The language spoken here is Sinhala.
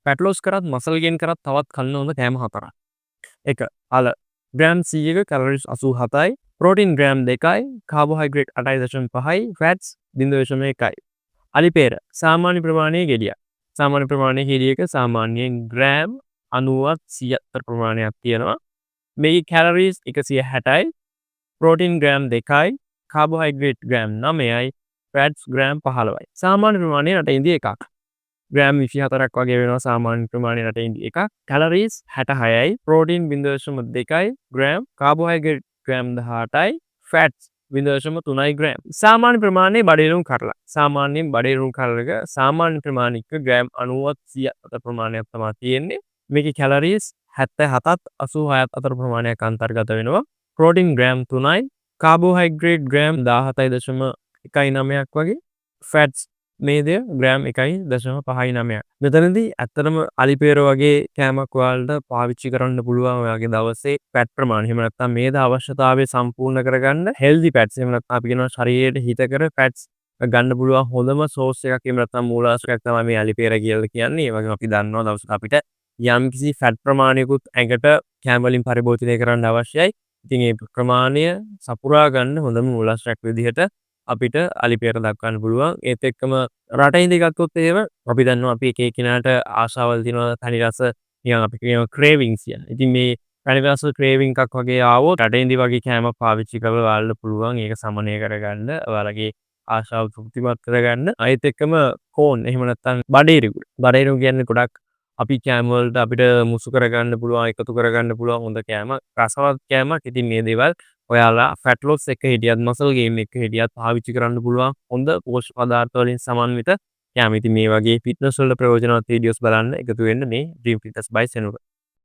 ෆැට් ලොස් කරත් මසල් ගේන් කරත් තවත් කන්න හොඳ කෑම 4ක්. 1. අල ග්‍රෑම් 100ක කැලරිස් 87යි, ප්‍රෝටීන් ග්‍රෑම් 2යි, කාබෝහයිඩ්‍රේට් 8.5යි, ෆැට්ස් 0.1යි. අලිපේර සාමාන්‍ය ප්‍රමාණයේ ගෙඩියක්. සාමාන්‍ය ප්‍රමාණයේ ගෙඩියක සාමාන්‍යයෙන් ග්‍රෑම් 90ත් 100ත් ප්‍රමාණයක් තියෙනවා. මේකේ කැලරිස් 160යි, ප්‍රෝටීන් ග්‍රෑම් 2යි, කාබෝහයිඩ්‍රේට් ග්‍රෑම් 9යි, ෆැට්ස් ග්‍රෑම් 15යි. සාමාන්‍ය ප්‍රමාණය රටේදී එකක්. ග්‍රෑම් 24ක් වගේ වෙනවා සාමාන්‍ය ප්‍රමාණය රටේදී එකක්. කැලරිස් 66යි, ප්‍රෝටීන් 0.2යි ග්‍රෑම්, කාබෝහයිඩ්‍රේට් ග්‍රෑම් 18යි, ෆැට්ස් 0.3යි ග්‍රෑම්. සාමාන්‍ය ප්‍රමාණයේ බඩේරුම් කරලා. සාමාන්‍යයෙන් බඩේරුම් කරලක සාමාන්‍ය ප්‍රමාණික ග්‍රෑම් 90ත් 100ත් අතර ප්‍රමාණයක් තමයි තියෙන්නේ. මේකේ කැලරිස් 77ත් 86ත් අතර ප්‍රමාණයක් අන්තර්ගත වෙනවා. ප්‍රෝටීන් ග්‍රෑම් 3යි, කාබෝහයිඩ්‍රේට් ග්‍රෑම් 17.19ක් වගේ, ෆැට්ස් මේදය ග්‍රෑම් 1.59ක්. මෙතනදී ඇත්තටම අලිපේර වගේ කෑමක් ඔයාලට පාවිච්චි කරන්න පුළුවන් ඔයාගේ දවසේ ෆැට් ප්‍රමාණය. එහෙම නැත්නම් මේද අවශ්‍යතාවය සම්පූර්ණ කරගන්න හෙල්දි ෆැට්ස්. එහෙම නැත්නම් අපි කියනවා ශරීරයට හිතකර ෆැට්ස් ගන්න පුළුවන් හොඳම සෝස් එකක්. එහෙම නැත්නම් මූලාශ්‍රයක් තමයි මේ අලිපේර කියලා කියන්නේ. ඒ වගේම අපි දන්නවා දවසට අපිට යම්කිසි ෆැට් ප්‍රමාණයකුත් ඇඟට කෑම වලින් පරිභෝජනය කරන්න අවශ්‍යයි. ඉතින් ඒ ප්‍රමාණය සපුරා ගන්න හොඳම මූලාශ්‍රයක් විදිහට අපිට අලිපේර දක්වන්න පුළුවන්. ඒත් එක්කම රටින් ඉඳි ගත්තොත් එහෙම අපි දන්නවා අපි එක එකිනාට ආශාවල් තියෙනවා තනි රස නිකන් අපි කියනවා ක්‍රේවින්ග්ස් කියලා. ඉතින් මේ තනි රස ක්‍රේවින්ග් එකක් වගේ ආවොත් රටින් ඉඳි වගේ කෑමක් පාවිච්චි කරලා ඔයාලට පුළුවන් ඒක සමනය කරගන්න. ඔයාලගේ ආශාව තෘප්තිමත් කරගන්න. ඒත් එක්කම කෝන් එහෙම නැත්නම් බඩේරිගුඩ. බඩේරිගුඩ කියන්නේ ගොඩක් අපි කෑම වලට අපිට මුසු කරගන්න පුළුවන් එකතු කරගන්න පුළුවන් හොඳ කෑම. රසවත් කෑමක්. ඉතින් මේ දේවල් ඔයාලා ෆැට් ලොස් එක හිටියත් මසල් ගේන් එක හිටියත් පාවිච්චි කරන්න පුළුවන් හොඳ පෝෂ්‍ය පදාර්ථ වලින් සමන්විත කෑම. ඉතින් මේ වගේ ෆිට්නස් වල ප්‍රයෝජනවත් වීඩියෝස් බලන්න එකතු වෙන්න මේ Dream Fitness by Senuka.